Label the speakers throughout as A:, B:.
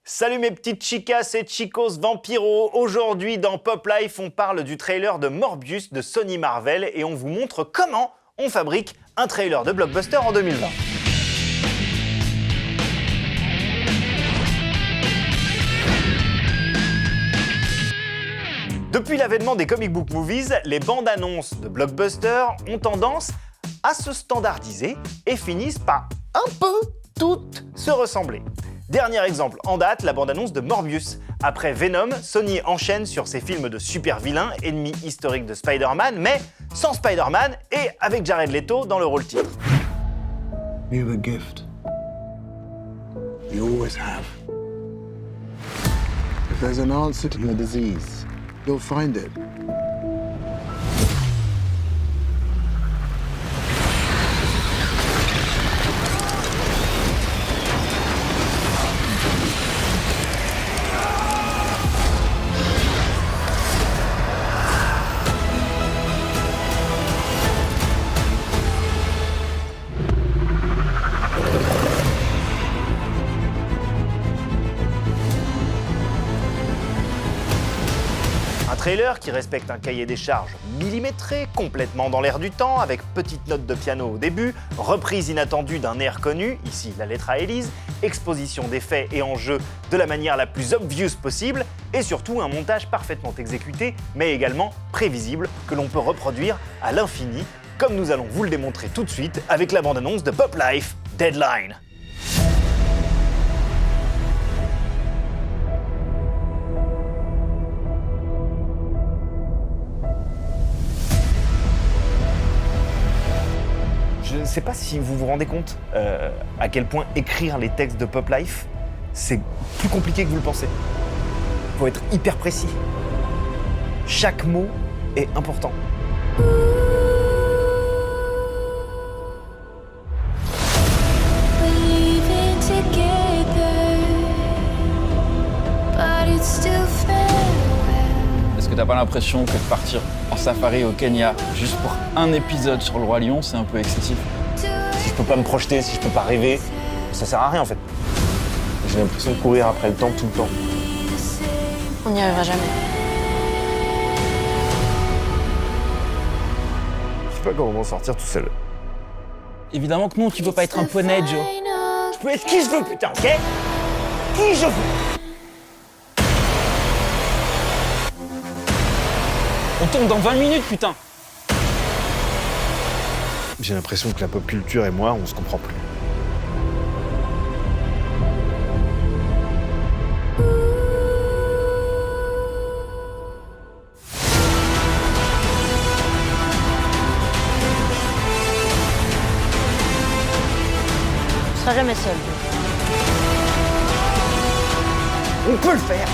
A: Salut mes petites chicas et chicos vampiros. Aujourd'hui dans Pop Life, on parle du trailer de Morbius de Sony Marvel et on vous montre comment on fabrique un trailer de blockbuster en 2020. Depuis l'avènement des comic book movies, les bandes annonces de blockbuster ont tendance à se standardiser et finissent par un peu toutes se ressembler. Dernier exemple en date, la bande-annonce de Morbius. Après Venom, Sony enchaîne sur ses films de super-vilains, ennemis historiques de Spider-Man, mais sans Spider-Man et avec Jared Leto dans le rôle titre.
B: You have a gift. You always have. If there's an answer to your disease, you'll find it.
A: Un trailer qui respecte un cahier des charges millimétré, complètement dans l'air du temps, avec petite note de piano au début, reprise inattendue d'un air connu, ici la lettre à Élise, exposition des faits et enjeux de la manière la plus obvious possible, et surtout un montage parfaitement exécuté, mais également prévisible, que l'on peut reproduire à l'infini, comme nous allons vous le démontrer tout de suite avec la bande-annonce de Pop Life, Deadline. Je ne sais pas si vous vous rendez compte à quel point écrire les textes de Pop Life, c'est plus compliqué que vous le pensez. Il faut être hyper précis. Chaque mot est important.
C: Est-ce que t'as pas l'impression que de partir en safari au Kenya juste pour un épisode sur le Roi Lion, c'est un peu excessif?
A: Si je peux pas me projeter, si je peux pas rêver, ça sert à rien en fait. J'ai l'impression de courir après le temps tout le temps.
D: On n'y arrivera jamais.
A: Je sais pas comment m'en sortir tout seul.
C: Évidemment que non, tu peux pas être un poney, Joe.
A: Je peux être qui je veux, putain, ok? Qui je veux.
C: On tourne dans 20 minutes, putain.
E: J'ai l'impression que la pop culture et moi, on se comprend plus.
D: On sera jamais seul.
A: On peut le faire.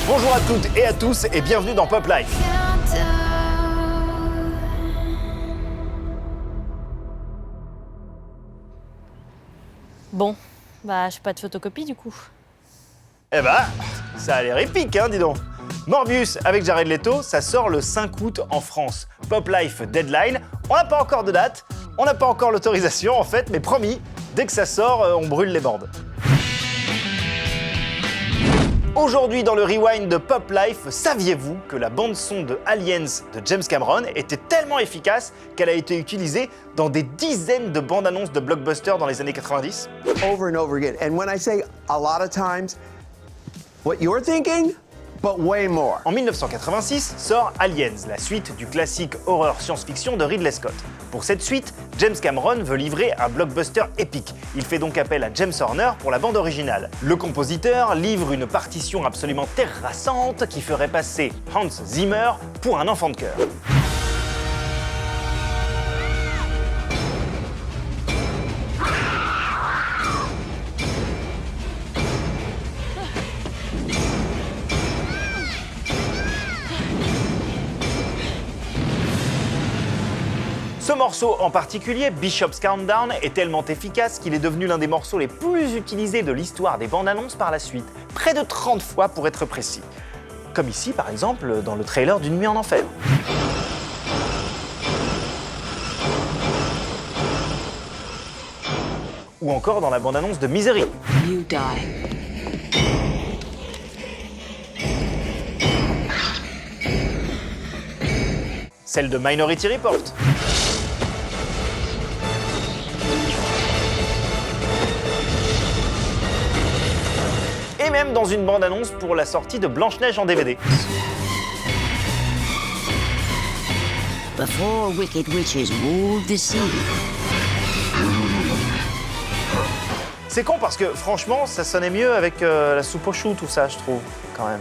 A: Bonjour à toutes et à tous et bienvenue dans Pop Life.
D: Bon, bah je fais pas de photocopie du coup.
A: Eh bah, ça a l'air épique, hein, dis donc. Morbius avec Jared Leto, ça sort le 5 août en France. Pop Life Deadline, on n'a pas encore de date, on n'a pas encore l'autorisation en fait, mais promis, dès que ça sort, on brûle les bandes. Aujourd'hui, dans le rewind de Pop Life, saviez-vous que la bande-son de Aliens de James Cameron était tellement efficace qu'elle a été utilisée dans des dizaines de bandes-annonces de blockbusters dans les années 90 ?
F: Over and over again. And when I say a lot of times, what you're thinking, but way more.
A: En 1986 sort Aliens, la suite du classique horreur science-fiction de Ridley Scott. Pour cette suite, James Cameron veut livrer un blockbuster épique. Il fait donc appel à James Horner pour la bande originale. Le compositeur livre une partition absolument terrassante qui ferait passer Hans Zimmer pour un enfant de cœur. morceau en particulier, Bishop's Countdown, est tellement efficace qu'il est devenu l'un des morceaux les plus utilisés de l'histoire des bandes annonces par la suite. Près de 30 fois pour être précis. Comme ici par exemple dans le trailer d'Une nuit en enfer. Ou encore dans la bande-annonce de Misery.
G: You die.
A: Celle de Minority Report. Et même dans une bande-annonce pour la sortie de Blanche-Neige en DVD.
G: Before wicked witches ruled the sea.
A: C'est con parce que franchement ça sonnait mieux avec la soupe aux choux tout ça je trouve quand même.